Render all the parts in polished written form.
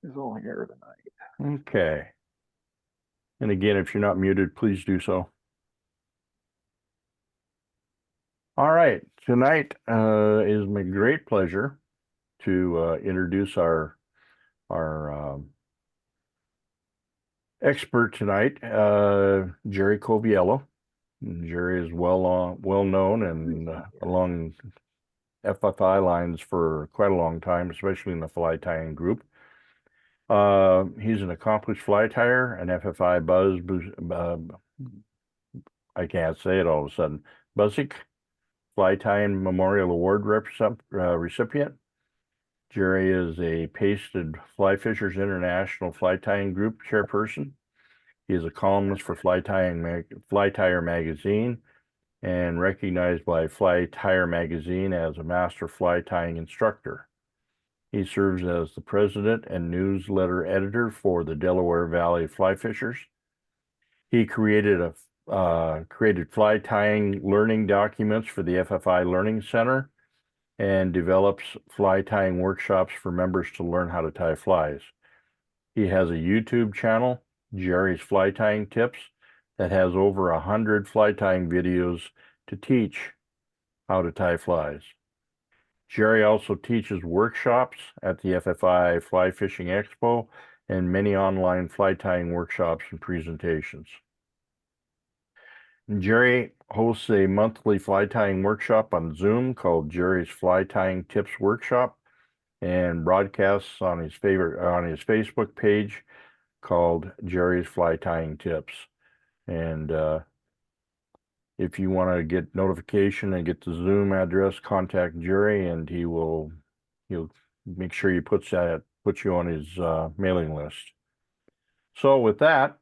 is all here tonight. Okay. And again, if you're not muted, please do so. All right. Tonight is my great pleasure to introduce our expert tonight, Jerry Coviello. Jerry is well known and along FFI lines for quite a long time, especially in the fly tying group. He's an accomplished fly tyer, an FFI I can't say it all of a sudden, Buzzik Fly Tying Memorial Award recipient. Jerry is a Pasted Fly Fishers International Fly Tying Group chairperson. He is a columnist for Fly Tyer magazine and recognized by Fly Tyer magazine as a master fly tying instructor. He serves as the president and newsletter editor for the Delaware Valley Fly Fishers. He created fly tying learning documents for the FFI Learning Center and develops fly tying workshops for members to learn how to tie flies. He has a YouTube channel, Jerry's Fly Tying Tips, that has over 100 fly tying videos to teach how to tie flies. Jerry also teaches workshops at the FFI Fly Fishing Expo and many online fly tying workshops and presentations. Jerry hosts a monthly fly tying workshop on Zoom called Jerry's Fly Tying Tips Workshop and broadcasts on his Facebook page called Jerry's Fly Tying Tips. And if you want to get notification and get the Zoom address, contact Jerry, and he'll make sure he puts you on his mailing list. So with that,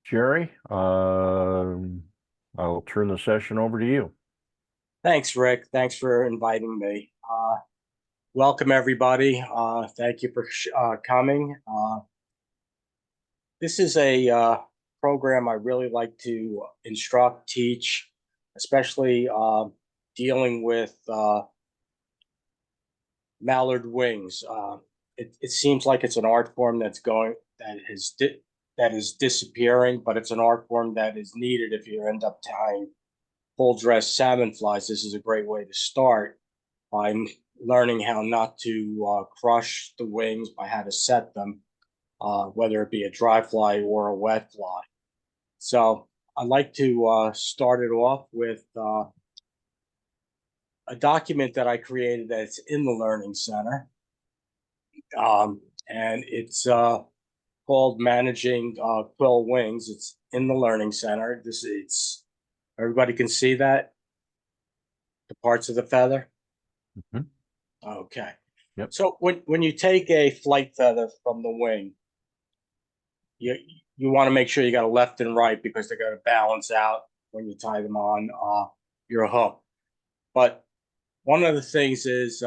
Jerry, I'll turn the session over to you. Thanks, Rick. Thanks for inviting me. Welcome, everybody. Thank you for coming. This is a program I really like to instruct, teach, especially dealing with mallard wings. It seems like it's an art form that is disappearing, but it's an art form that is needed if you end up tying full dress salmon flies. This is a great way to start by learning how not to crush the wings, by how to set them, whether it be a dry fly or a wet fly. So I'd like to start it off with a document that I created that's in the Learning Center. And it's called Managing Quill Wings. It's in the Learning Center. Everybody can see that? The parts of the feather? Mm-hmm. Okay. Yep. So when you take a flight feather from the wing, you want to make sure you got a left and right because they're going to balance out when you tie them on your hook. But one of the things is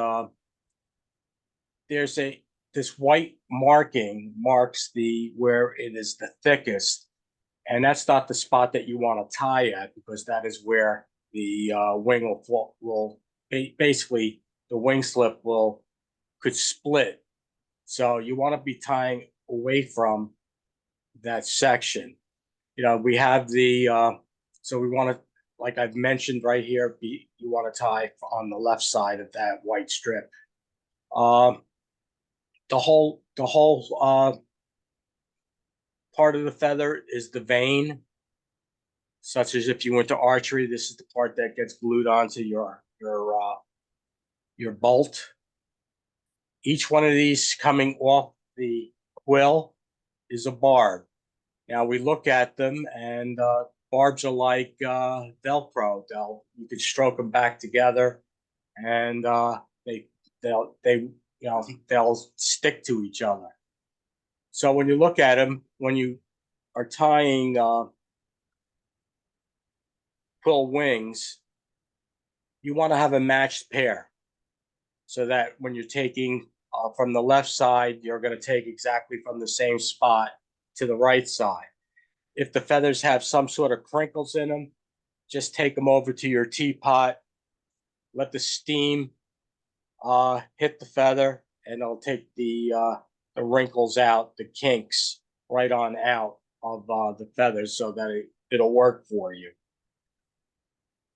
this white marking marks where it is the thickest, and that's not the spot that you want to tie at because that is where the wing will basically the wing slip could split. So you want to be tying away from that section. We have so we want to, like I've mentioned right here, you want to tie on the left side of that white strip. The whole part of the feather is the vane, such as if you went to archery, this is the part that gets glued onto your bolt. Each one of these coming off the quill is a barb. Now we look at them, and barbs are like Velcro. You can stroke them back together, and they'll stick to each other. So when you look at them, when you are tying quill wings, you want to have a matched pair, so that when you're taking from the left side, you're going to take exactly from the same spot to the right side. If the feathers have some sort of crinkles in them, just take them over to your teapot, let the steam hit the feather, and it'll take the the wrinkles out, the kinks right on out of the feathers so that it'll work for you.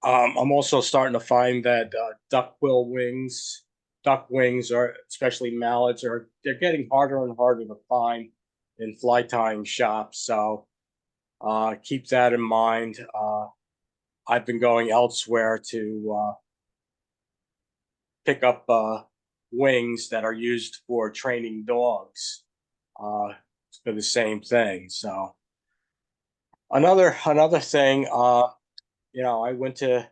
I'm also starting to find that duck wings are, especially mallards, they're getting harder and harder to find in fly tying shops. So keep that in mind. I've been going elsewhere to pick up wings that are used for training dogs for the same thing. So another thing, I went to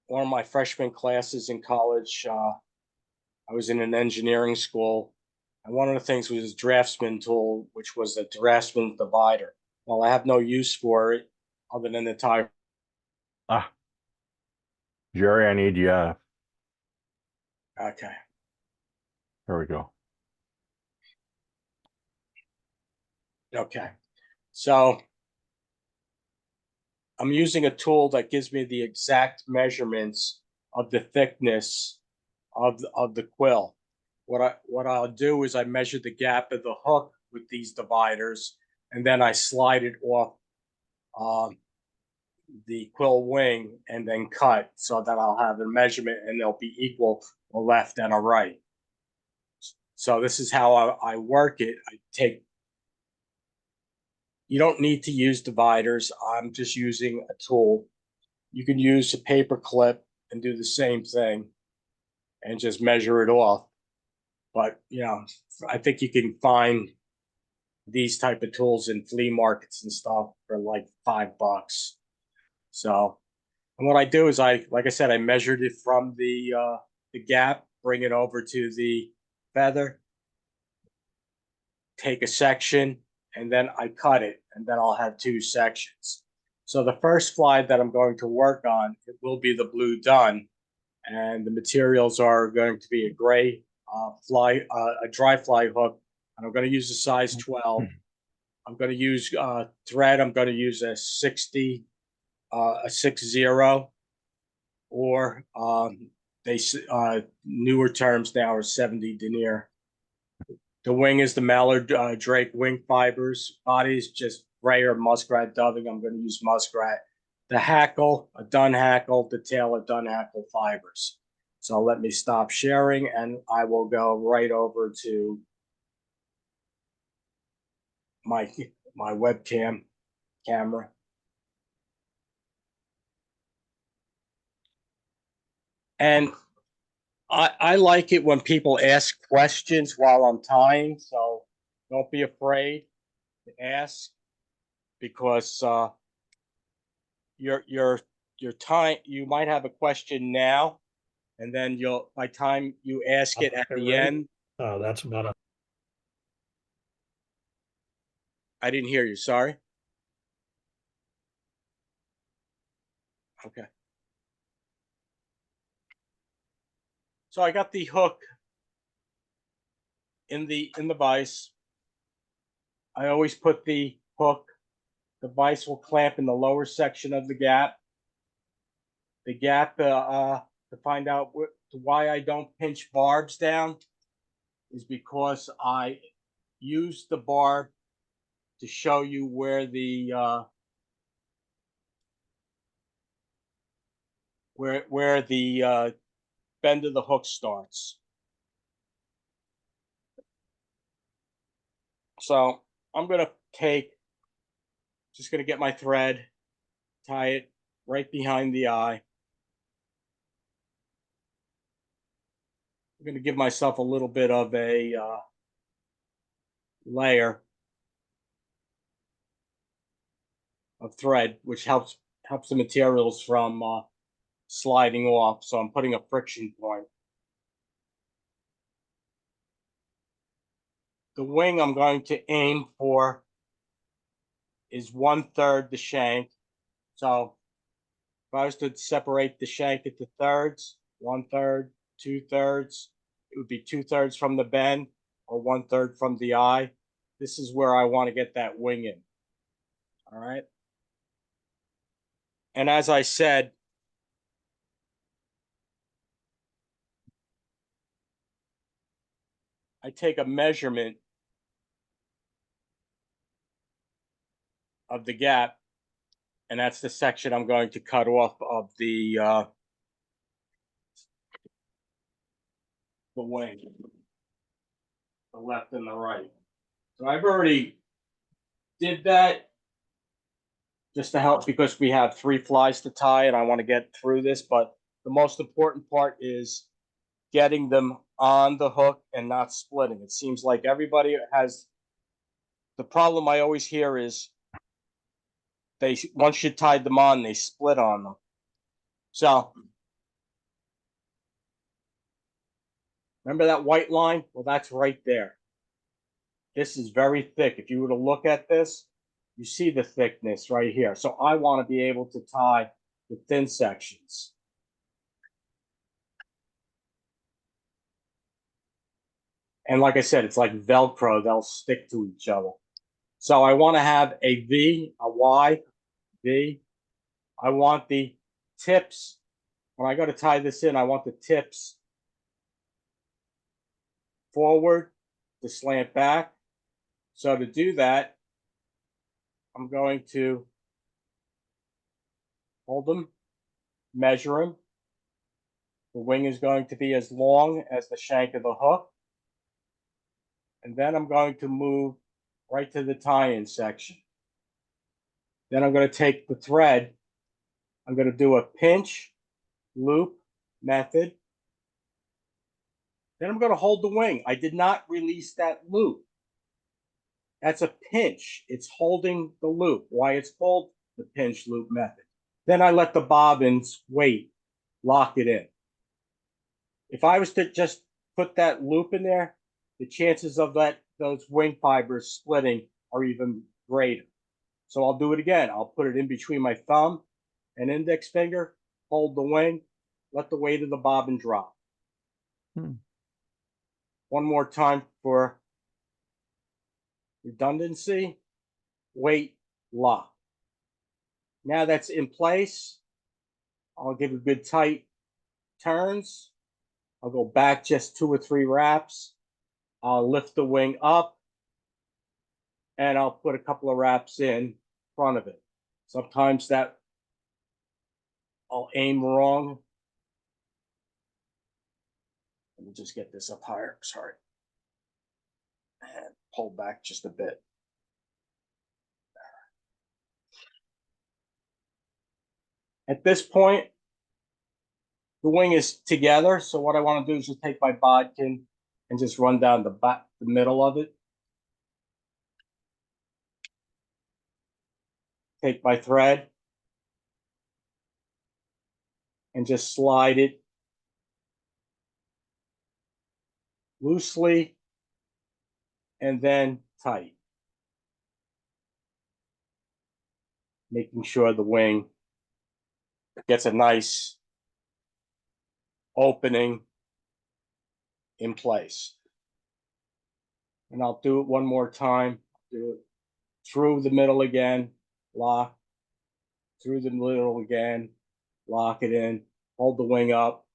one of my freshman classes in college. I was in an engineering school, and one of the things was a draftsman tool, which was a draftsman divider. Well, I have no use for it other than the tie. Jerry, I need you. Okay. There we go. Okay. So I'm using a tool that gives me the exact measurements of the thickness of the quill. What I'll do is I measure the gap of the hook with these dividers, and then I slide it off the quill wing and then cut so that I'll have a measurement and they'll be equal, a left and a right. So this is how I work it. You don't need to use dividers. I'm just using a tool. You can use a paper clip and do the same thing and just measure it off. But, I think you can find these type of tools in flea markets and stuff for like $5. So, and what I do is like I said, I measured it from the gap, bring it over to the feather, take a section, and then I cut it, and then I'll have two sections. So the first fly that I'm going to work on, it will be the blue dun, and the materials are going to be a gray a dry fly hook, and I'm going to use a size 12. I'm going to use thread. I'm going to use a 60, a 60, or newer terms now are 70 denier. The wing is the mallard drake wing fibers. Body is just gray or muskrat dubbing. I'm going to use muskrat. The hackle, a dun hackle. The tail, a dun hackle fibers. So let me stop sharing, and I will go right over to my webcam camera. And I like it when people ask questions while I'm tying, so don't be afraid to ask, because your time, you might have a question now, and then by time you ask it at the end. Oh, that's about a. I didn't hear you. Sorry. Okay. So I got the hook in the vise. I always put the hook. The vise will clamp in the lower section of the gap. The gap, to find out why I don't pinch barbs down, is because I use the barb to show you where the where the bend of the hook starts. So I'm just gonna get my thread, tie it right behind the eye. I'm gonna give myself a little bit of a layer of thread, which helps the materials from sliding off. So I'm putting a friction point. The wing I'm going to aim for is 1/3 the shank. So if I was to separate the shank into thirds, 1/3, 2/3, it would be 2/3 from the bend or 1/3 from the eye. This is where I want to get that wing in. All right. And as I said, I take a measurement of the gap, and that's the section I'm going to cut off of the wing, the left and the right. So I've already did that just to help, because we have 3 flies to tie and I want to get through this, but the most important part is getting them on the hook and not splitting. It seems like everybody has, the problem I always hear is they, once you tied them on, they split on them. So remember that white line? Well, that's right there. This is very thick. If you were to look at this, you see the thickness right here. So I want to be able to tie the thin sections. And like I said, it's like Velcro. They'll stick to each other. So I want to have a V, a Y, V. I want the tips. When I go to tie this in, I want the tips forward to slant back. So to do that, I'm going to hold them, measure them. The wing is going to be as long as the shank of the hook. And then I'm going to move right to the tie-in section. Then I'm going to take the thread. I'm going to do a pinch, loop method. Then I'm going to hold the wing. I did not release that loop. That's a pinch. It's holding the loop. Why it's called the pinch loop method. Then I let the bobbins wait, lock it in. If I was to just put that loop in there, the chances of those wing fibers splitting are even greater. So I'll do it again. I'll put it in between my thumb and index finger, hold the wing, let the weight of the bobbin drop. One more time for redundancy, weight, lock. Now that's in place. I'll give it good tight turns. I'll go back just 2 or 3 wraps. I'll lift the wing up and I'll put a couple of wraps in front of it. Sometimes that I'll aim wrong. Let me just get this up higher, sorry. And pull back just a bit. At this point, the wing is together. So what I want to do is just take my bodkin and just run down the middle of it. Take my thread and just slide it loosely and then tight. Making sure the wing gets a nice opening in place. And I'll do it one more time. Do it through the middle again, lock, through the middle again, lock it in, hold the wing up,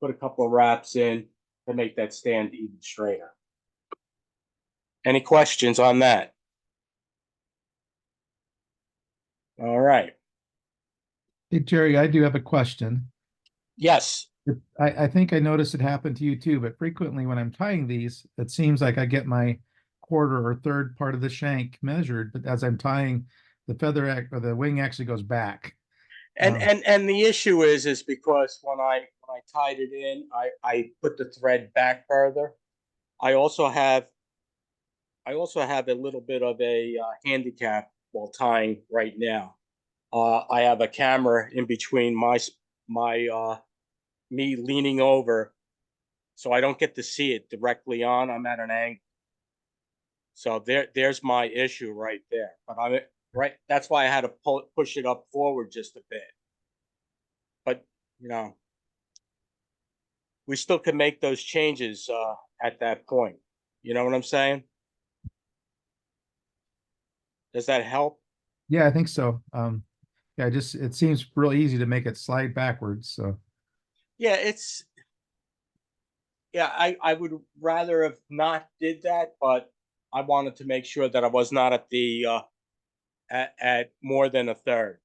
put a couple of wraps in to make that stand even straighter. Any questions on that? All right. Hey, Jerry, I do have a question. Yes. I think I noticed it happened to you too, but frequently when I'm tying these, it seems like I get my quarter or third part of the shank measured, but as I'm tying, the feather or the wing actually goes back. And the issue is because when I tied it in, I put the thread back further. I also have a little bit of a handicap while tying right now. I have a camera in between me leaning over, so I don't get to see it directly on. I'm at an angle. So there's my issue right there. But I'm right. That's why I had to push it up forward just a bit. But you know, we still can make those changes at that point. You know what I'm saying? Does that help? Yeah, I think so. Yeah, it seems real easy to make it slide backwards. So yeah, Yeah, I would rather have not did that, but I wanted to make sure that I was not at the at more than a third,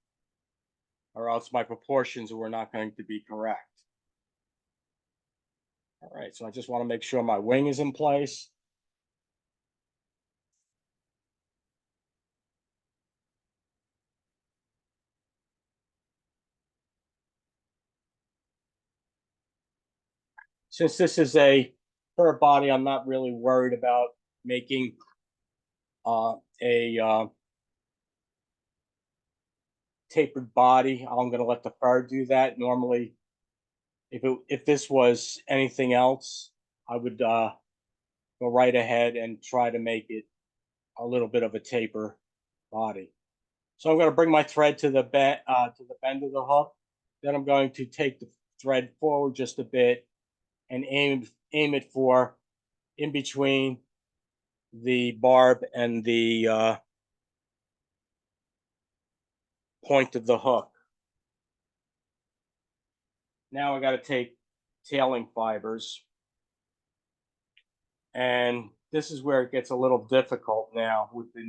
or else my proportions were not going to be correct. All right, so I just want to make sure my wing is in place. Since this is a fur body, I'm not really worried about making a tapered body. I'm going to let the fur do that. Normally, if this was anything else, I would go right ahead and try to make it a little bit of a taper body. So I'm going to bring my thread to the bend of the hook. Then I'm going to take the thread forward just a bit and aim it for in between the barb and the point of the hook. Now I got to take tailing fibers, and this is where it gets a little difficult now with the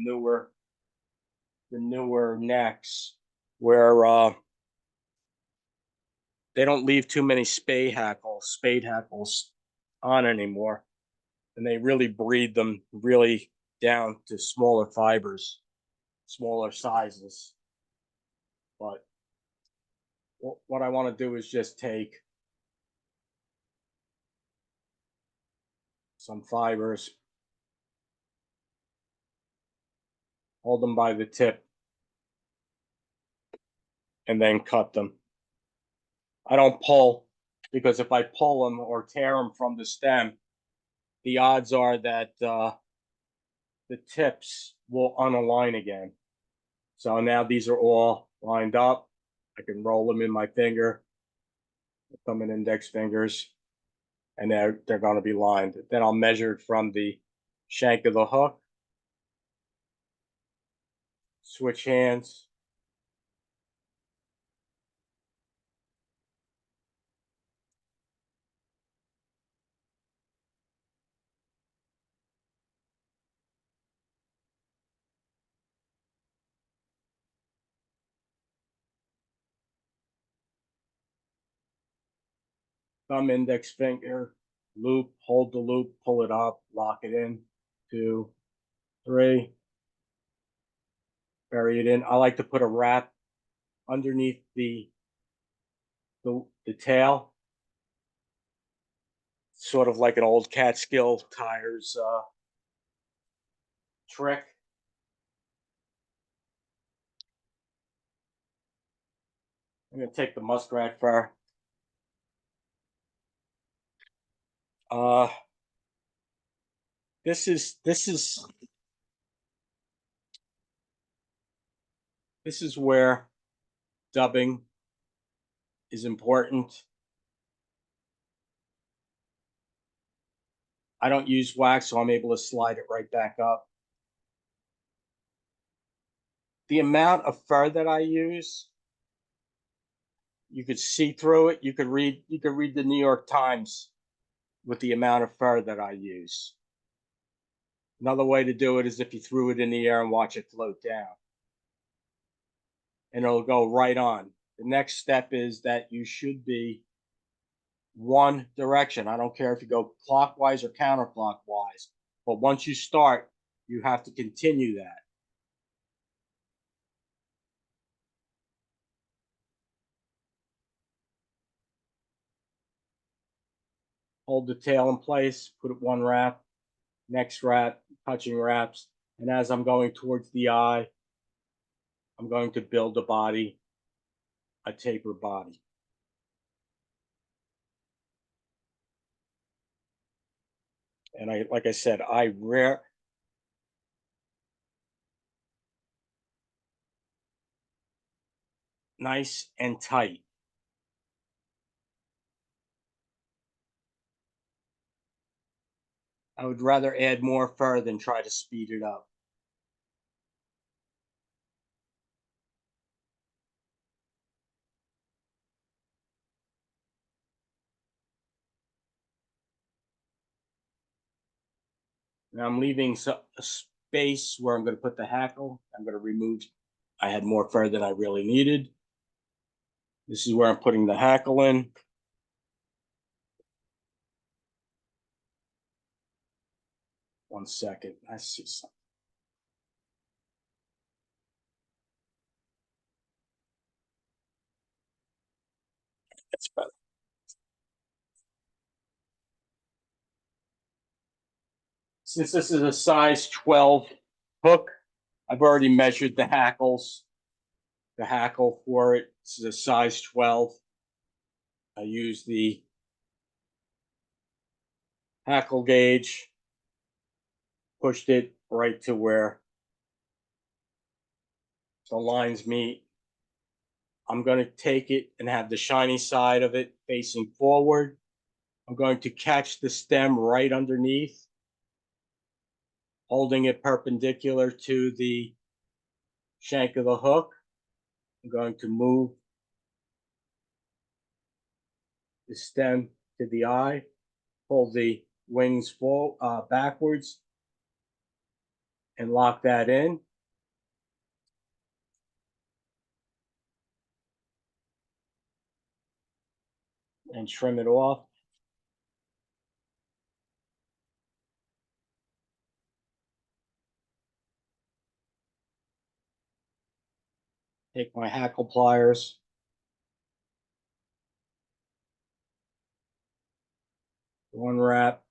newer necks, where they don't leave too many spade hackles on anymore, and they really breed them really down to smaller fibers, smaller sizes. But what I want to do is just take some fibers, hold them by the tip, and then cut them. I don't pull, because if I pull them or tear them from the stem, the odds are that the tips will unalign again. So now these are all lined up. I can roll them in my finger, thumb and index fingers, and they're going to be lined. Then I'll measure it from the shank of the hook. Switch hands. Thumb, index finger, loop, hold the loop, pull it up, lock it in. 2, 3. Bury it in. I like to put a wrap underneath the tail, sort of like an old Catskill tires trick. I'm going to take the muskrat fur. This is where dubbing is important. I don't use wax, so I'm able to slide it right back up. The amount of fur that I use, you could see through it. You could read the New York Times with the amount of fur that I use. Another way to do it is if you threw it in the air and watch it float down, and it'll go right on. The next step is that you should be one direction. I don't care if you go clockwise or counterclockwise, but once you start, you have to continue that. Hold the tail in place, put it one wrap, next wrap, touching wraps, and as I'm going towards the eye, I'm going to build a body, a taper body. And like I said, nice and tight. I would rather add more fur than try to speed it up. Now I'm leaving a space where I'm going to put the hackle. I'm going to remove, I had more fur than I really needed. This is where I'm putting the hackle in. One second, I see something. That's better. Since this is a size 12 hook, I've already measured the hackles, the hackle for it. This is a size 12. I use the hackle gauge, pushed it right to where the lines meet. I'm going to take it and have the shiny side of it facing forward. I'm going to catch the stem right underneath, holding it perpendicular to the shank of the hook. I'm going to move the stem to the eye, pull the wings backwards, and lock that in. And trim it off. Take my hackle pliers. One wrap.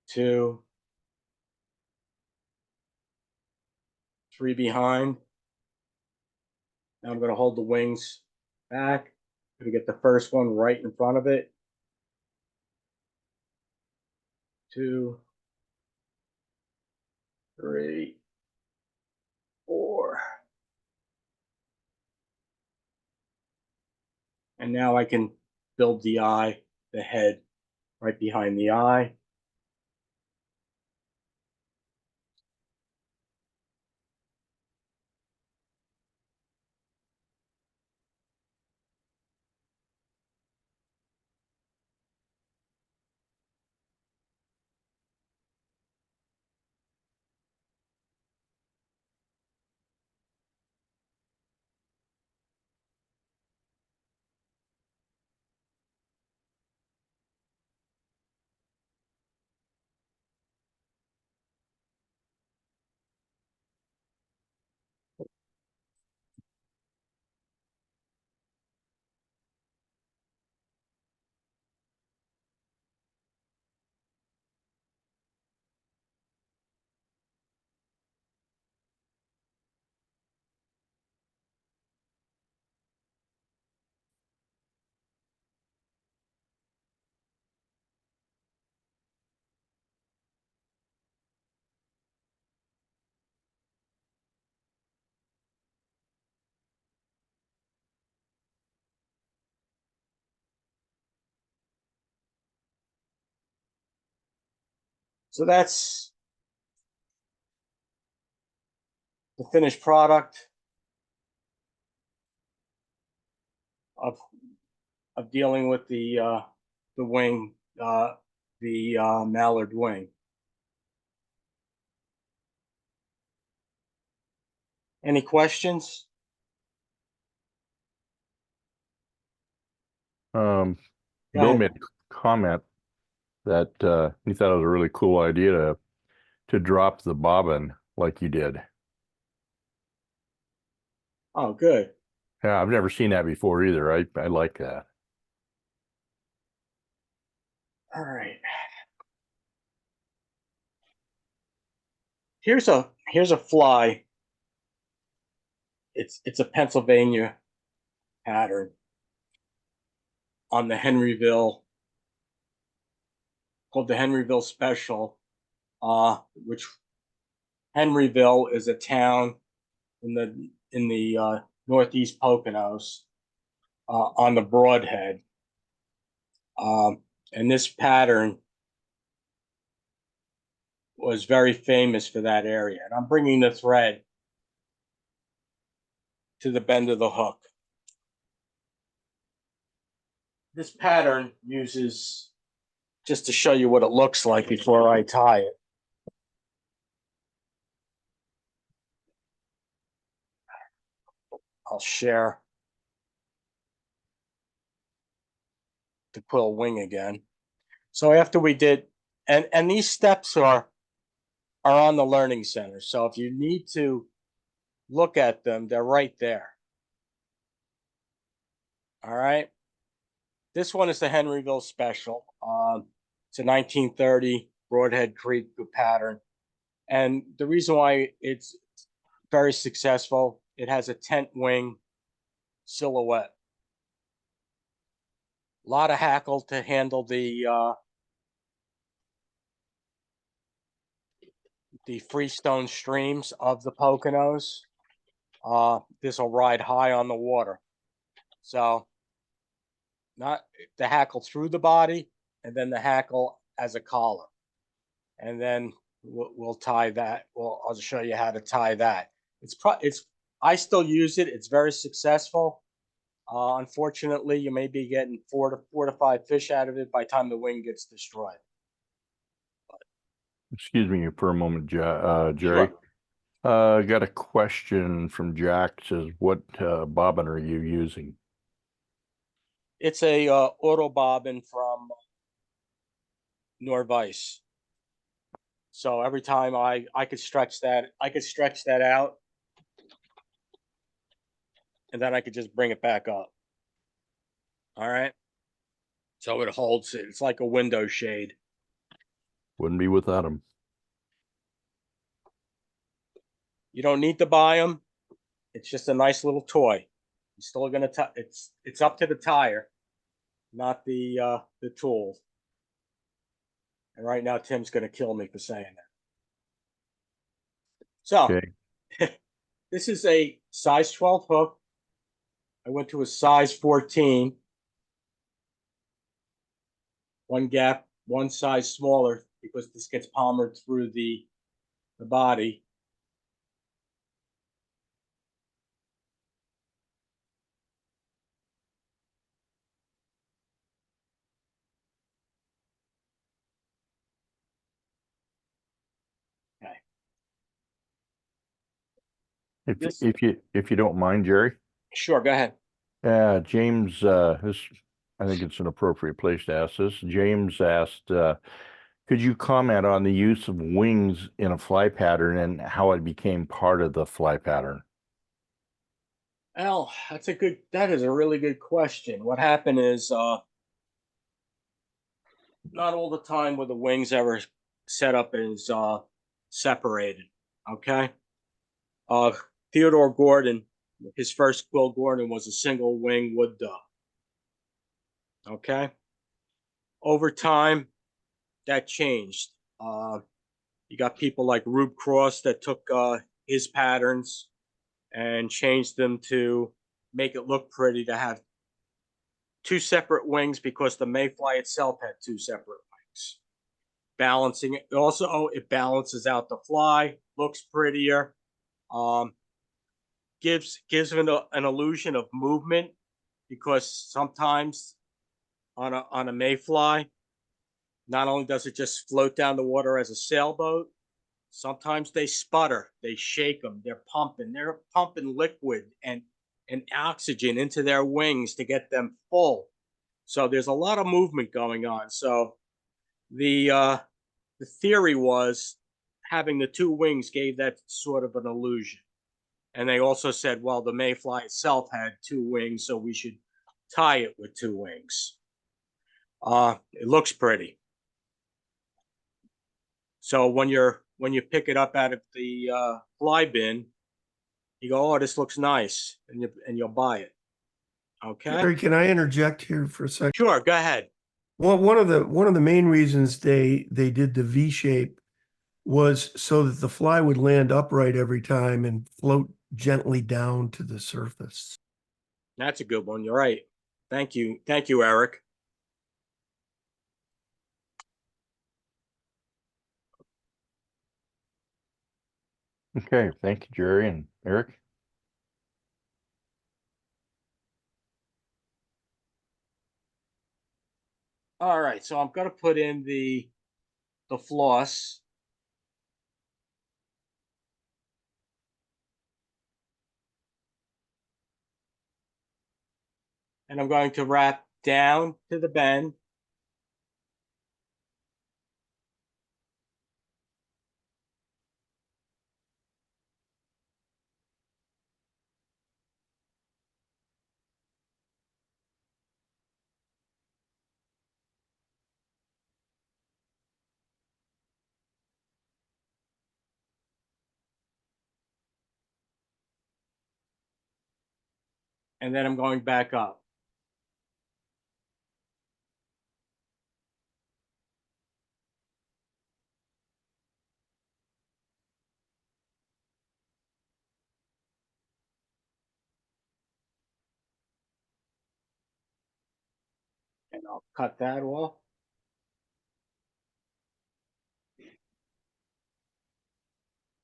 Two. Three behind. Now I'm going to hold the wings back. I'm going to get the first one right in front of it. Two. Three. Four. And now I can build the eye, the head right behind the eye. So that's the finished product of dealing with the wing, the mallard wing. Any questions? Bill ahead. made a comment that he thought it was a really cool idea to drop the bobbin like you did. Oh, good. Yeah, I've never seen that before either. I like that. All right. Here's a fly. It's a Pennsylvania pattern on the Henryville, called the Henryville Special, which Henryville is a town in the northeast Poconos on the Broadhead. And this pattern was very famous for that area. And I'm bringing the thread to the bend of the hook. This pattern uses just to show you what it looks like before I tie it. I'll share the quill wing again. So after we did, and these steps are on the Learning Center. So if you need to look at them, they're right there. All right. This one is the Henryville Special. It's a 1930 Broadhead Creek pattern. And the reason why it's very successful, it has a tent wing silhouette. A lot of hackle to handle the freestone streams of the Poconos. This will ride high on the water. So not the hackle through the body, and then the hackle as a collar. And then we'll tie that. Well, I'll show you how to tie that. I still use it. It's very successful. Unfortunately, you may be getting 4 to 5 fish out of it by the time the wing gets destroyed. Excuse me for a moment, Jerry. Sure. Got a question from Jack. Says, what bobbin are you using? It's a auto bobbin from Norvice. So every time I could stretch that out, and then I could just bring it back up. All right. So it holds it. It's like a window shade. Wouldn't be without them. You don't need to buy them. It's just a nice little toy. You're still gonna it's up to the tire, not the tool. And right now Tim's gonna kill me for saying that. So Okay. this is a size 12 hook. I went to a size 14. One gap, one size smaller, because this gets palmered through the body. Okay. If you don't mind, Jerry. Sure, go ahead. James, I think it's an appropriate place to ask this. James asked, could you comment on the use of wings in a fly pattern and how it became part of the fly pattern? Well, that is a really good question. What happened is, not all the time were the wings ever set up as separated. Okay. Theodore Gordon, his first Quill Gordon was a single wing wood duck. Okay. Over time, that changed. You got people like Rube Cross that took his patterns and changed them to make it look pretty, to have 2 separate wings, because the mayfly itself had 2 separate wings. Balancing it. Also, it balances out the fly, looks prettier, gives an illusion of movement, because sometimes on a mayfly, not only does it just float down the water as a sailboat, sometimes they sputter, they shake them, they're pumping liquid and oxygen into their wings to get them full. So there's a lot of movement going on. So the theory was having the 2 wings gave that sort of an illusion. And they also said, well, the mayfly itself had 2 wings, so we should tie it with 2 wings. It looks pretty. So when you pick it up out of the fly bin, you go, oh, this looks nice, and you'll buy it. Okay. Jerry, can I interject here for a second? Sure, go ahead. Well, one of the main reasons they did the V shape was so that the fly would land upright every time and float gently down to the surface. That's a good one. You're right. Thank you, Eric. Okay, thank you, Jerry and Eric. All right, so I'm gonna put in the floss. And I'm going to wrap down to the bend. And then I'm going back up. And I'll cut that off.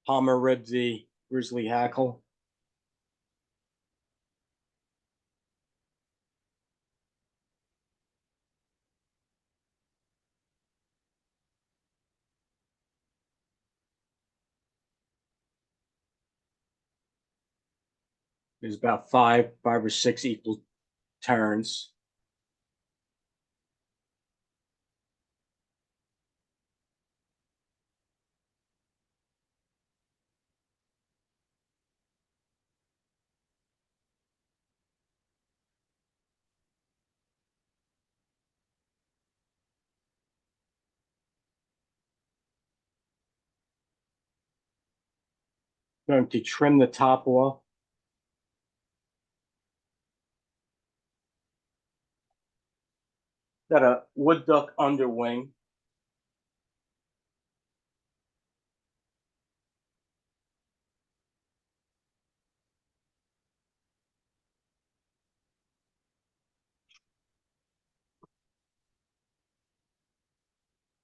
Palmer ribbed the grizzly hackle. There's about five or six equal turns. I'm going to trim the top off. Got a wood duck underwing.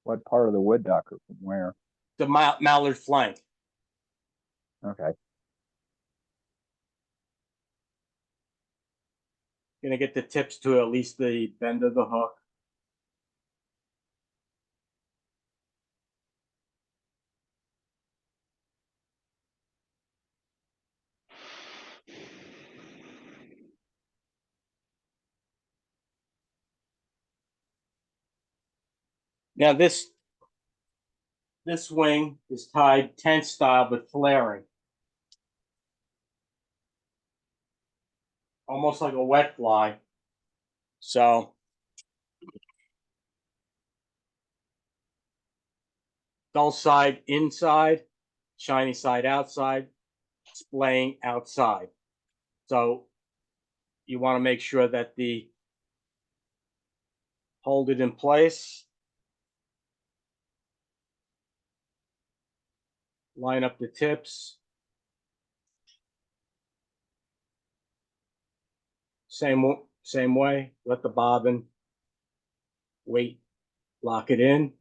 What part of the wood duck or from where? The mallard flank. Okay. Gonna get the tips to at least the bend of the hook. Now this wing is tied tent style but flaring. Almost like a wet fly. So dull side inside, shiny side outside, splaying outside. So you want to make sure that the hold it in place. Line up the tips. Same way. Let the bobbin weight lock it in.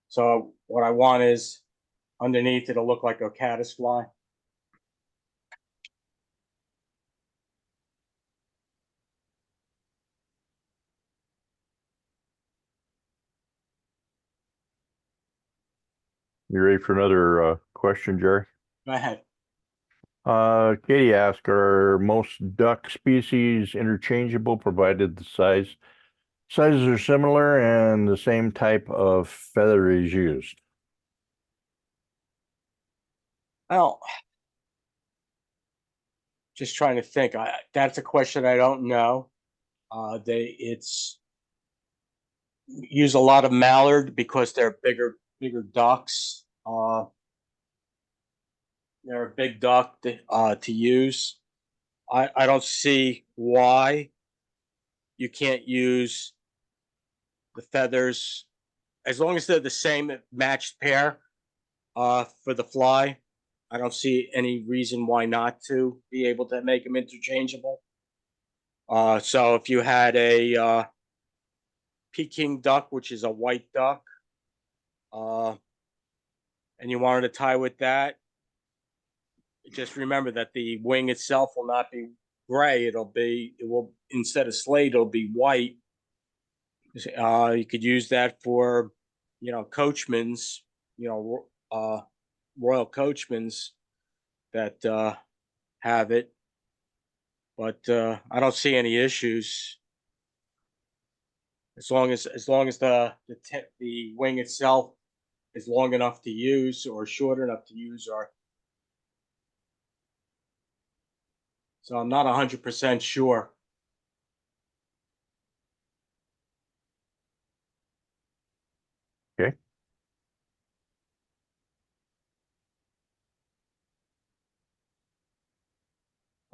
So what I want is underneath it'll look like a caddisfly. You ready for another question, Jerry? Go ahead. Katie asked, are most duck species interchangeable provided the sizes are similar and the same type of feather is used? Well, just trying to think. That's a question I don't know. It's use a lot of mallard because they're bigger ducks. They're a big duck to use. I don't see why you can't use the feathers as long as they're the same matched pair for the fly. I don't see any reason why not to be able to make them interchangeable. So if you had a Peking duck, which is a white duck. And you wanted to tie with that. Just remember that the wing itself will not be gray. It will, instead of slate, it'll be white. You could use that for, coachman's, royal coachman's that have it. But I don't see any issues as long as the wing itself is long enough to use or short enough to use, or so I'm not 100% sure. Okay.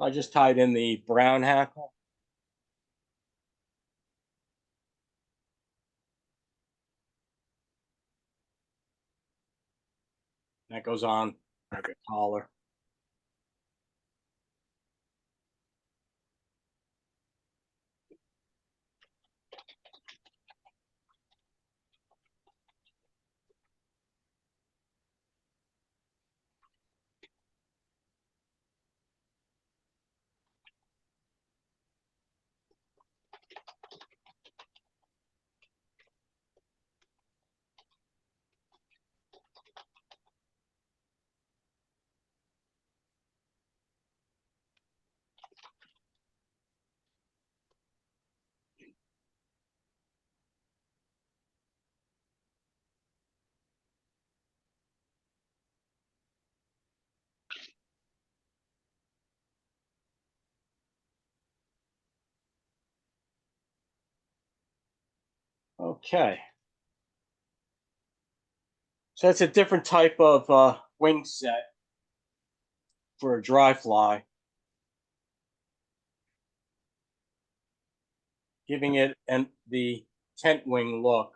I just tied in the brown hackle. That goes on like a collar. Okay. So it's a different type of wing set for a dry fly, giving it the tent wing look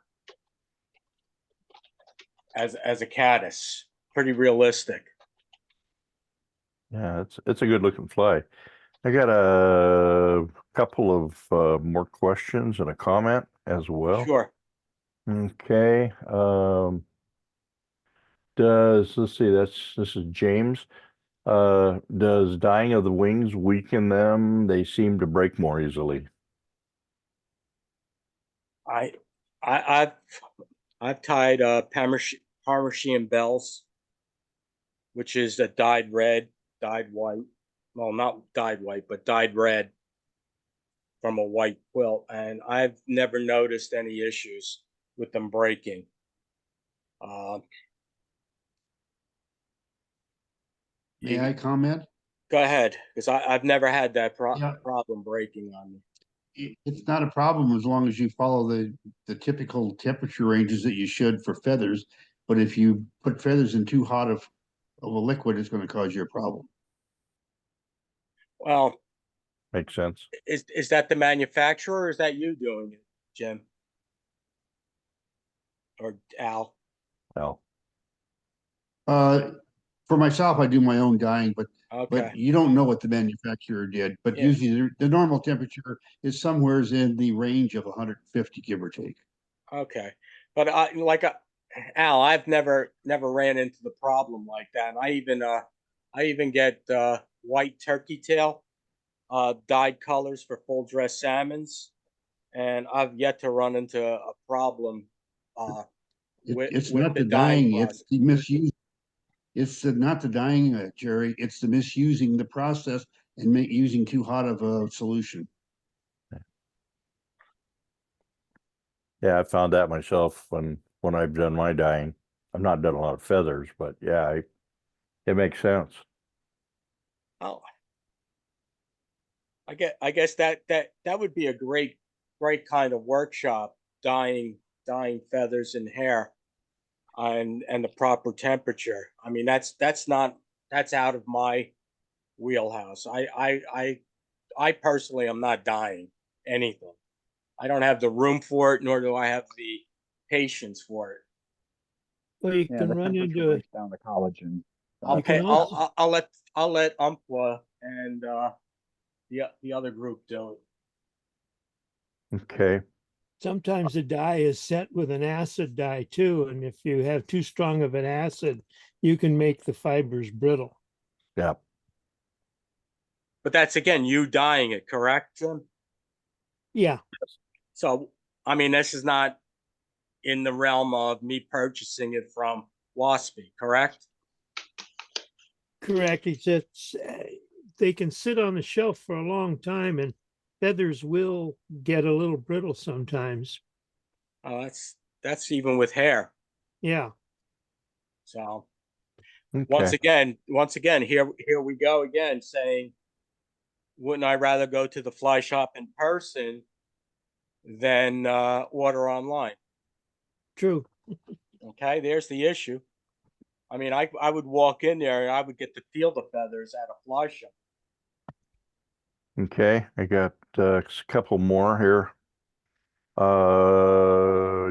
as a caddis. Pretty realistic. Yeah, it's a good looking fly. I got a couple of more questions and a comment as well. Sure. Okay. Let's see, this is James. Does dyeing of the wings weaken them? They seem to break more easily. I've tied Parmesan bells, which is a dyed red, dyed white. Well, not dyed white, but dyed red from a white quilt, and I've never noticed any issues with them breaking. May I comment? Go ahead, because I've never had that Yeah. problem breaking on me. It's not a problem as long as you follow the typical temperature ranges that you should for feathers. But if you put feathers in too hot of a liquid, it's going to cause you a problem. Well, Makes sense. is that the manufacturer, or is that you doing it, Jim or Al? Well, For myself, I do my own dyeing, but Okay. you don't know what the manufacturer did. But Yeah. usually the normal temperature is somewhere in the range of 150, give or take. Okay, but Al, I've never ran into the problem like that. And I even get white turkey tail dyed colors for full dress salmons, and I've yet to run into a problem It's with not the the dyeing, process. it's the misuse. It's not the dyeing, Jerry. It's the misusing the process and using too hot of a solution. yeah, I found that myself when I've done my dyeing. I've not done a lot of feathers, but yeah, it makes sense. Oh, I guess that would be a great kind of workshop, dyeing feathers and hair, and the proper temperature. I mean, that's out of my wheelhouse. I personally am not dyeing anything. I don't have the room for it, nor do I have the patience for it. Well, you Yeah, can the run temperature into, breaks down the collagen. You can also- I'll let Umpqua and the other group do it. Okay. Sometimes the dye is set with an acid dye too, and if you have too strong of an acid, you can make the fibers brittle. Yeah. But that's again, you dyeing it, correct, Jim? Yeah, So, I mean, this is not in the realm of me purchasing it from Waspy, correct? correct. It's just, they can sit on the shelf for a long time and feathers will get a little brittle sometimes. Oh, that's even with hair. Yeah, So Okay. once again, here we go again saying, wouldn't I rather go to the fly shop in person than order online? true. Okay, there's the issue. I mean, I would walk in there and I would get to feel the feathers at a fly shop. Okay. I got a couple more here.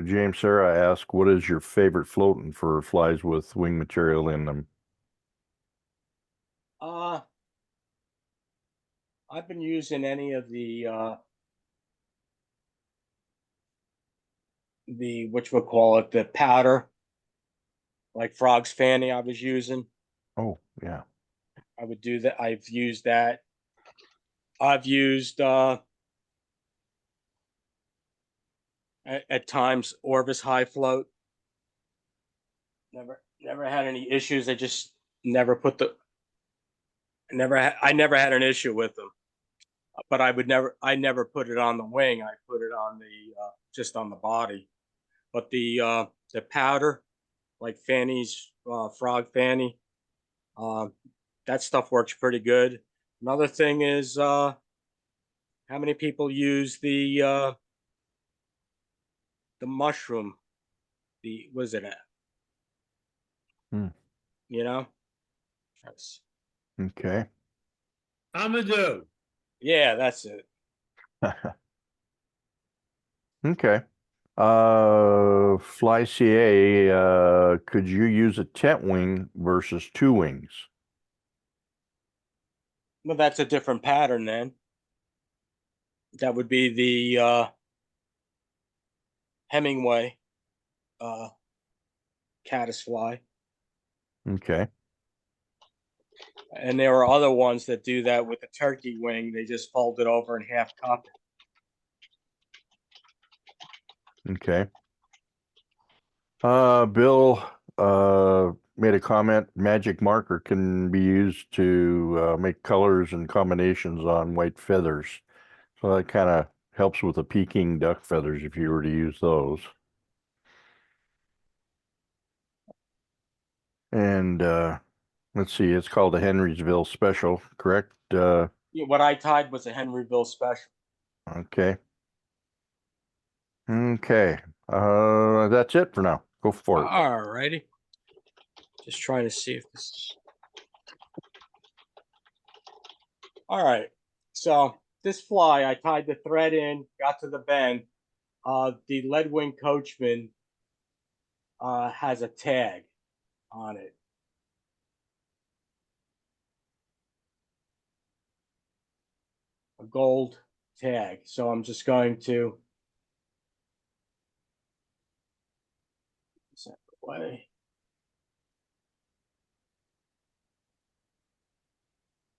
James Sarah asked, what is your favorite floating for flies with wing material in them? I've been using any of the which we'll call it the powder, like Frog's Fanny. I was using. Oh, yeah. I would do that. I've used that. I've used at times Orvis High Float. Never had any issues. I just never put the I never had an issue with them. But I never put it on the wing. I put it on the just on the body. But the powder, like Fanny's Frog Fanny, that stuff works pretty good. Another thing is how many people use the mushroom? Was it at? Hmm. You know? Yes. Okay. Amadou. Yeah, that's it. Okay. Fly CA, could you use a tent wing versus two wings? Well, that's a different pattern then. That would be the Hemingway caddisfly. Okay. And there are other ones that do that with the turkey wing. They just fold it over and half cup it. Okay. Bill made a comment, magic marker can be used to make colors and combinations on white feathers. So that kind of helps with the Peking duck feathers if you were to use those. And let's see, it's called a Henrysville Special, correct? Yeah, what I tied was a Henryville special. Okay. Okay. That's it for now. Go for it. All righty. Just trying to see if this. All right. So this fly, I tied the thread in, got to the bend. The lead wing coachman has a tag on it. A gold tag. So I'm just going to set it away.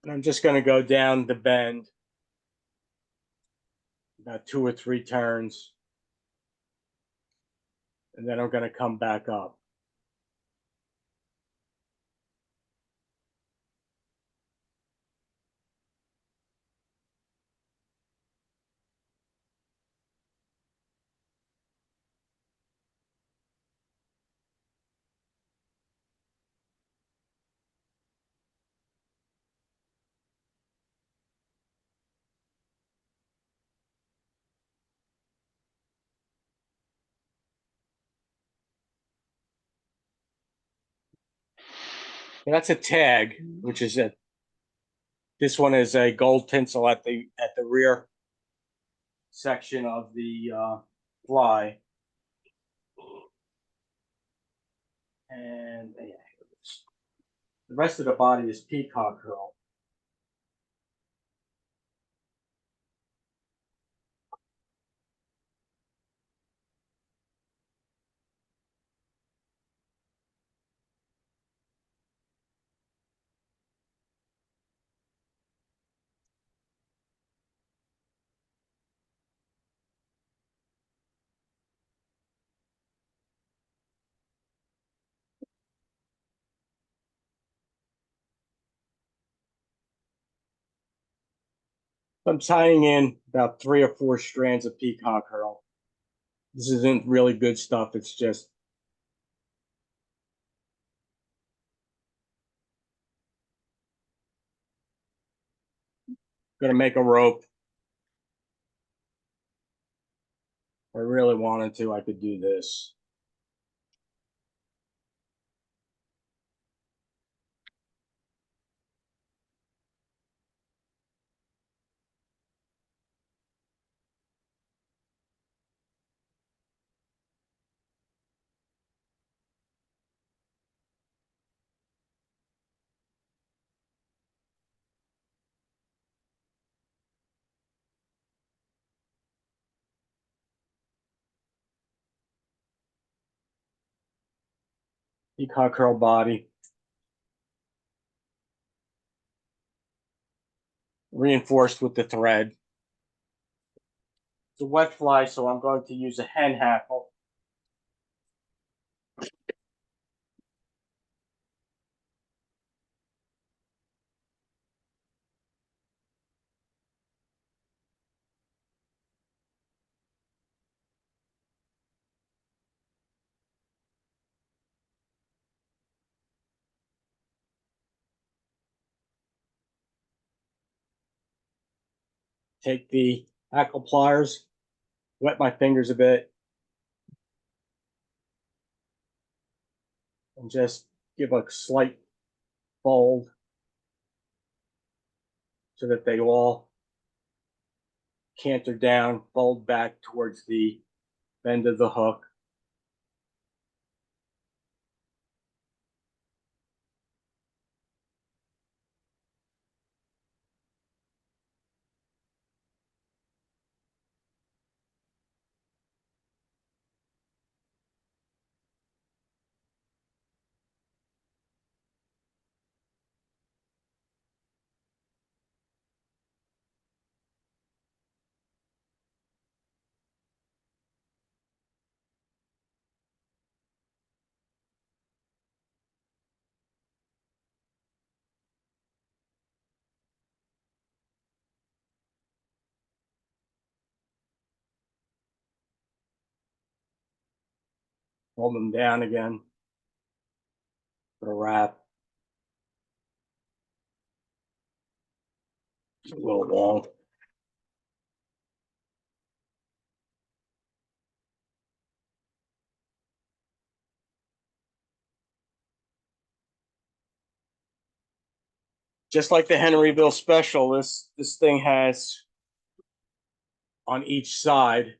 And I'm just going to go down the bend about 2 or 3 turns. And then I'm going to come back up. And that's a tag, which is a. This one is a gold tinsel at the rear section of the fly, and yeah, the rest of the body is peacock curl. I'm tying in about 3 or 4 strands of peacock herl. This isn't really good stuff. It's just gonna make a rope. If I really wanted to, I could do this. Peacock herl body. Reinforced with the thread. It's a wet fly, so I'm going to use a hen hackle. Take the hackle pliers, wet my fingers a bit, and just give a slight fold so that they all canter down, fold back towards the bend of the hook. Hold them down again. Put a wrap. It's a little long. Just like the Henryville Special, this thing has on each side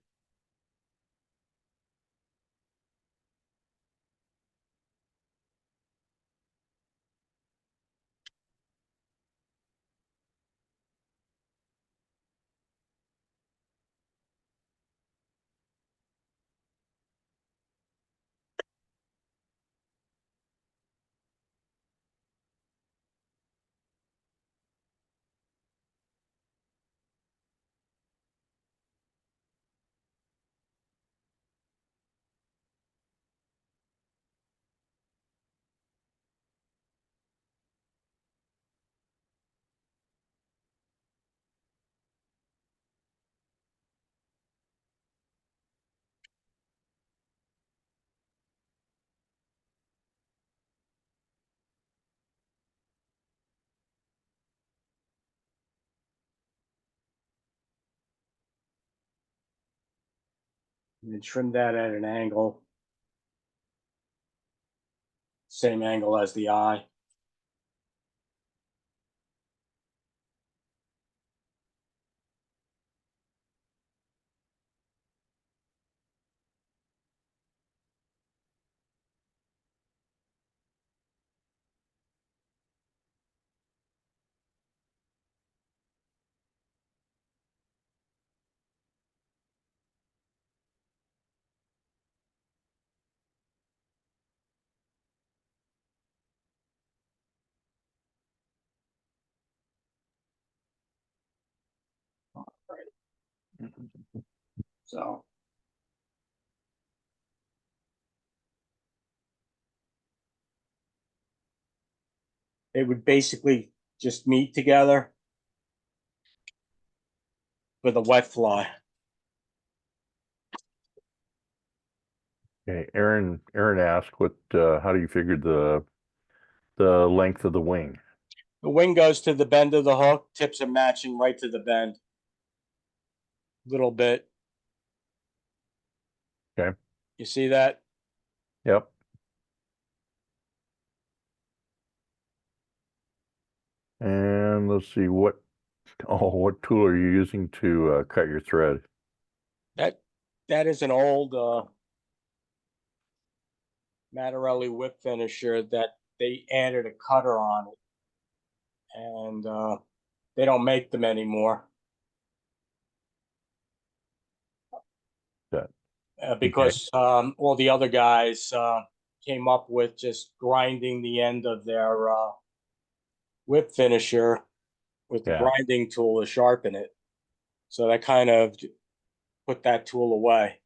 and then trim that at an angle. Same angle as the eye. So they would basically just meet together. with a wet fly. Okay, Aaron asked what, how do you figure the length of the wing? The wing goes to the bend of the hook, tips are matching right to the bend. Little bit. Okay. You see that? Yep. And let's see what tool are you using to cut your thread? That is an old Mattarelli whip finisher that they added a cutter on it, and they don't make them anymore. Because all the other guys came up with just grinding the end of their whip finisher with the grinding tool to sharpen it. So that kind of put that tool away.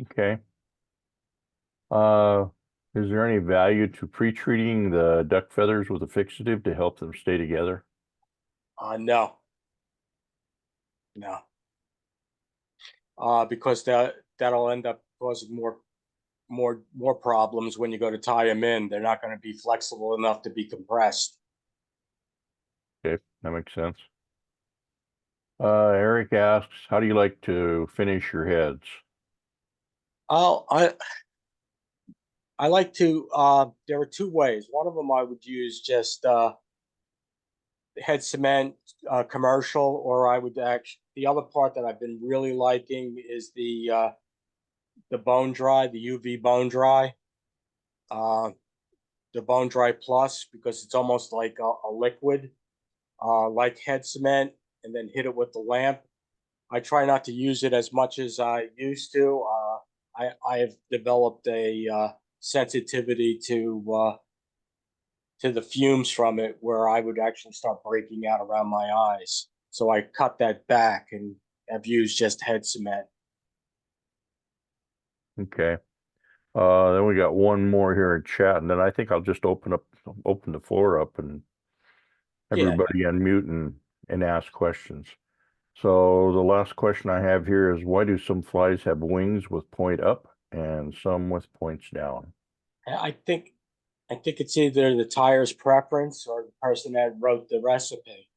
Okay. Is there any value to pre-treating the duck feathers with a fixative to help them stay together? No. Because that'll end up causing more problems when you go to tie them in. They're not going to be flexible enough to be compressed. Okay, that makes sense. Eric asks, how do you like to finish your heads? I like to, there are two ways. One of them I would use just head cement commercial, or I would actually, the other part that I've been really liking is the bone dry, the UV bone dry, the bone dry plus, because it's almost like a liquid, like head cement, and then hit it with the lamp. I try not to use it as much as I used to. I have developed a sensitivity to the fumes from it, where I would actually start breaking out around my eyes. So I cut that back and have used just head cement. Okay. Then we got one more here in chat, and then I think I'll just open the floor up and everybody unmute and ask questions. So the last question I have here is, why do some flies have wings with point up and some with points down? I think it's either the tire's preference or the person that wrote the recipe.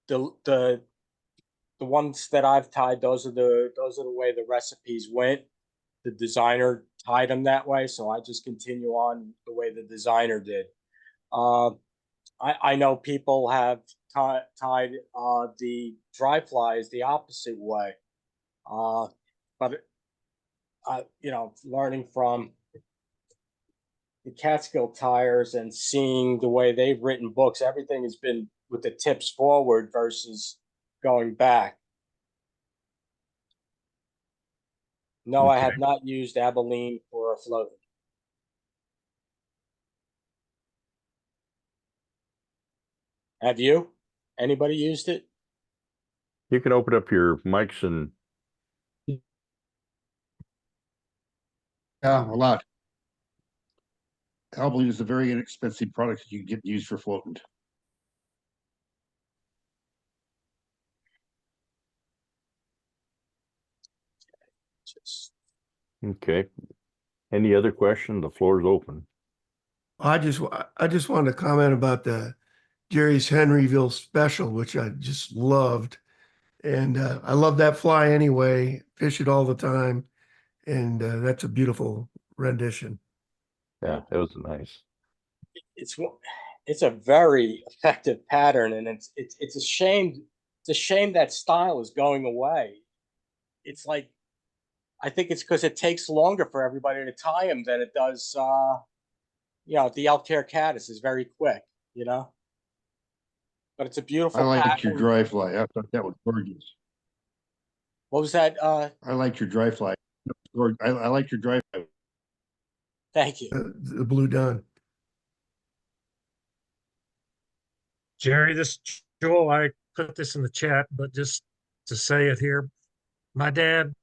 The ones that I've tied, those are the way the recipes went. The designer tied them that way, so I just continue on the way the designer did. I know people have tied the dry flies the opposite way, but learning from the Catskill tires and seeing the way they've written books, everything has been with the tips forward versus going back. No, I have not used Abilene for a float. Have you? Anybody used it? You can open up your mics and. Yeah, a lot. Abilene is a very inexpensive product that you can get used for floating. Okay. Any other question? The floor is open. I just wanted to comment about the Jerry's Henryville special, which I just loved. And I love that fly anyway, fish it all the time. And that's a beautiful rendition. Yeah, it was nice. It's a very effective pattern, and it's a shame. It's a shame that style is going away. It's like, I think it's because it takes longer for everybody to tie them than it does. The Elk-Hair Caddis is very quick, but it's a beautiful. I like pattern. your dry fly. I thought that was gorgeous. What was that? I liked your dry fly. I liked your dry fly. Thank you. The Blue Dun. Jerry, this is Joel. I put this in the chat, but just to say it here, my dad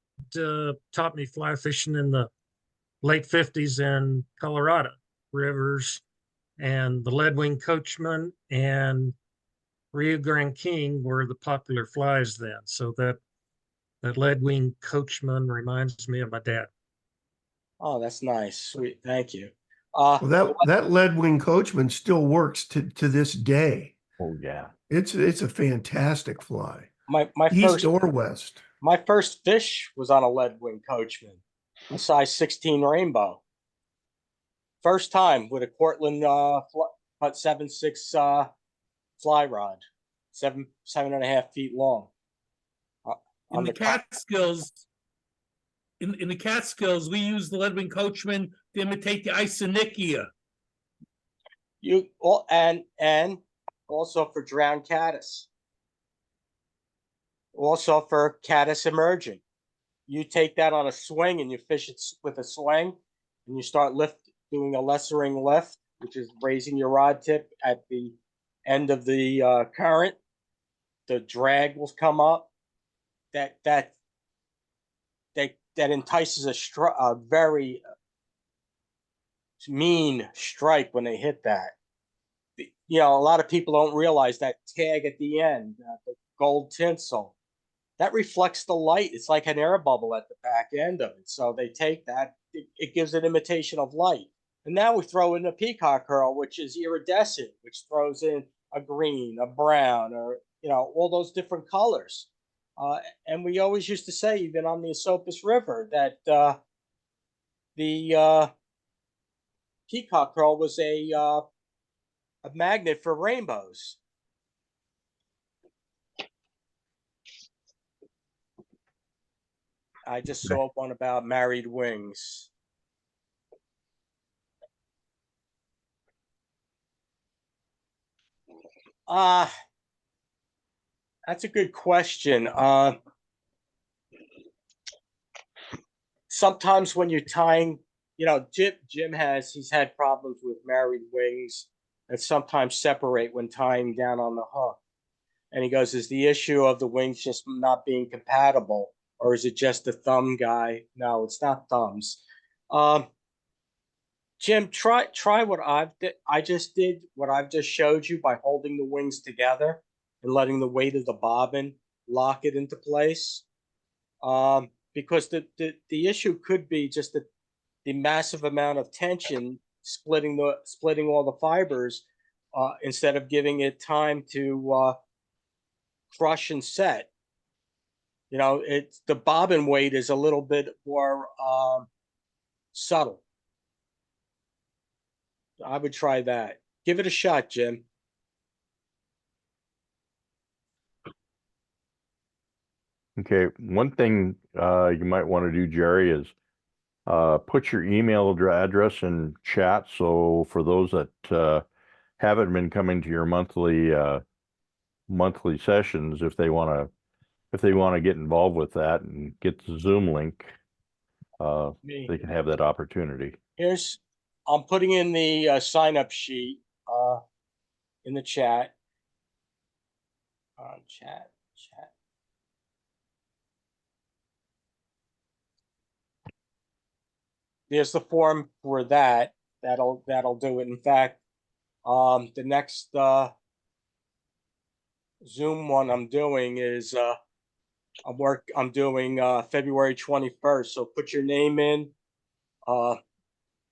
taught me fly fishing in the late 50s in Colorado rivers, and the lead wing coachman and Rio Grande King were the popular flies then. So that lead wing coachman reminds me of my dad. Oh, that's nice. Sweet. Thank you. Well, that lead wing coachman still works to this day. Oh, yeah. It's a fantastic fly, my east first or west. my first fish was on a lead wing coachman, a size 16 rainbow. First time with a Cortland but 7.6 fly rod, 7.5 feet long. In the Catskills, in the Catskills, we use the leadwing coachman to imitate the Isonychia. And also for drowned caddis. Also for caddis emerging. You take that on a swing and you fish it with a swing, and you start doing a lessering lift, which is raising your rod tip at the end of the current. The drag will come up. That entices a very mean strike when they hit that. You know, a lot of people don't realize that tag at the end, the gold tinsel, that reflects the light. It's like an air bubble at the back end of it. So they take that, it gives an imitation of light. And now we throw in a peacock curl, which is iridescent, which throws in a green, a brown, or, you know, all those different colors. And we always used to say, even on the Esopus River, that the peacock curl was a magnet for rainbows. I just saw one about married wings. That's a good question. Sometimes when you're tying, you know, Jim he's had problems with married wings that sometimes separate when tying down on the hook. And he goes, is the issue of the wings just not being compatible, or is it just the thumb guy? No, it's not thumbs. Jim, try what I just did, what I've just showed you by holding the wings together and letting the weight of the bobbin lock it into place. Because the issue could be just the massive amount of tension splitting all the fibers instead of giving it time to crush and set. You know, it's the bobbin weight is a little bit more subtle. I would try that. Give it a shot, Jim. Okay, one thing you might want to do, Jerry, is put your email address in chat. So for those that haven't been coming to your monthly sessions, if they want to get involved with that and get the Zoom link, they can have that opportunity. I'm putting in the sign-up sheet in the chat. Chat. There's the form for that. That'll do it. In fact, the next Zoom one I'm doing is I'm doing February 21st. So put your name in,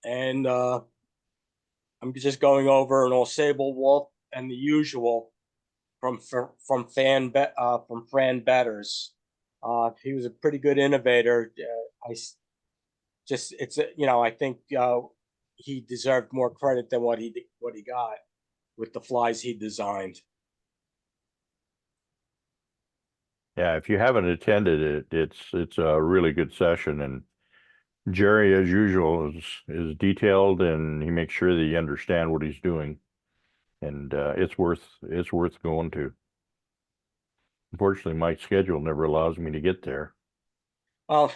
and I'm just going over an old sable wolf and the usual from Fran Betters. He was a pretty good innovator. I think he deserved more credit than what he got with the flies he designed. Yeah, if you haven't attended it, it's a really good session, and Jerry, as usual, is detailed, and he makes sure that you understand what he's doing, and it's worth going to. Unfortunately, my schedule never allows me to get there. Well,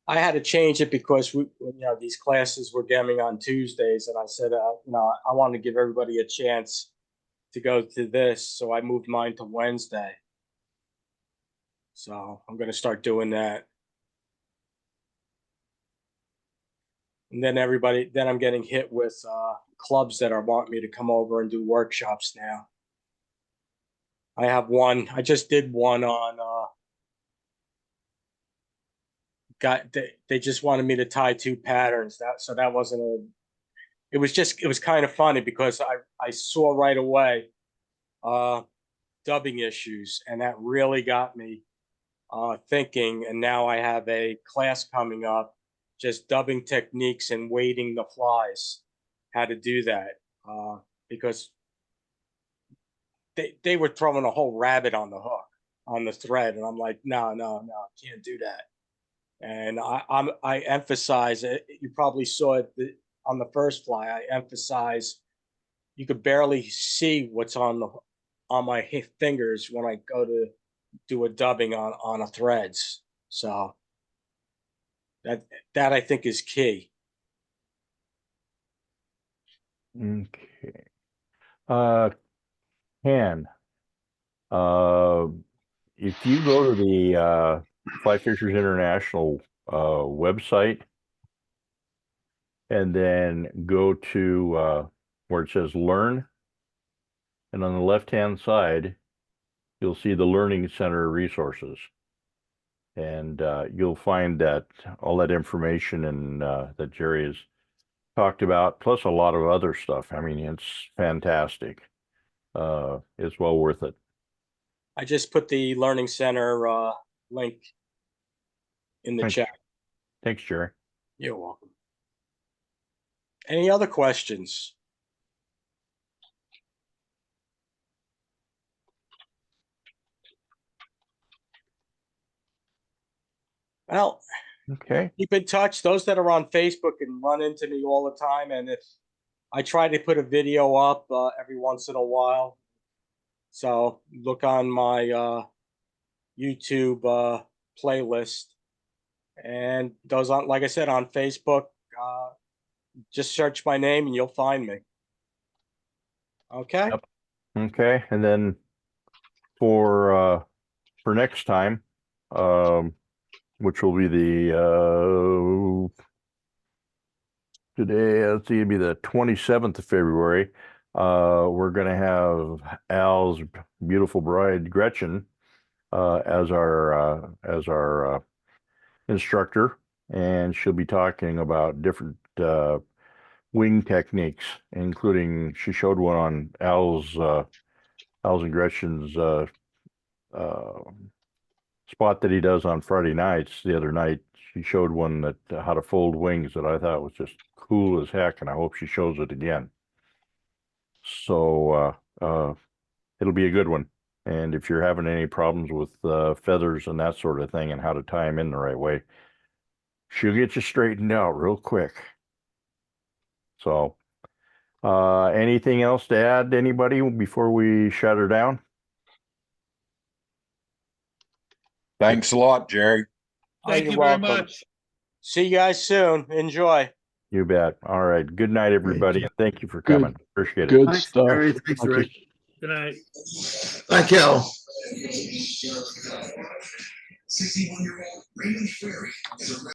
I had to change it because these classes were getting on Tuesdays, and I said, I want to give everybody a chance to go to this, so I moved mine to Wednesday. So I'm going to start doing that. And then I'm getting hit with clubs that are wanting me to come over and do workshops now. I have one. I just did one on. They just wanted me to tie 2 patterns. That wasn't a. It was kind of funny because I saw right away dubbing issues, and that really got me thinking. And now I have a class coming up, just dubbing techniques and weighting the flies, how to do that, because they were throwing a whole rabbit on the hook on the thread, and I'm like, no, can't do that. And I emphasize it. You probably saw it on the first fly. I emphasize you could barely see what's on my fingers when I go to do a dubbing on a threads. So that I think is key. Okay. Ken, if you go to the Fly Fishers International website and then go to where it says Learn, and on the left-hand side, you'll see the Learning Center resources. And you'll find that all that information and that Jerry has talked about, plus a lot of other stuff. I mean, it's fantastic. It's well worth it. I just put the Learning Center link in the chat. Thanks, Jerry. You're welcome. Any other questions? Well, okay. Keep in touch. Those that are on Facebook can run into me all the time, and if I try to put a video up every once in a while, so look on my YouTube playlist, and those on, like I said, on Facebook. Just search my name and you'll find me. Okay. Yep. Okay, and then for next time, which will be the today, let's see, it'll be the 27th of February. We're gonna have Al's beautiful bride Gretchen as our instructor, and she'll be talking about different wing techniques, including she showed one on Al's and Gretchen's spot that he does on Friday nights. The other night, she showed one that how to fold wings that I thought was just cool as heck, and I hope she shows it again. So it'll be a good one. And if you're having any problems with feathers and that sort of thing and how to tie them in the right way, she'll get you straightened out real quick. So anything else to add, anybody, before we shut her down? Thanks a lot, Jerry. Thank You're you very welcome. much. See you guys soon. Enjoy. You bet. All right. Good night, everybody, and thank you for Good. coming. Appreciate it. Good Thanks, stuff. Jerry. Thanks, Thank you. Rick. Good night. Bye, Cal. 61-year-old Raymond Ferry is a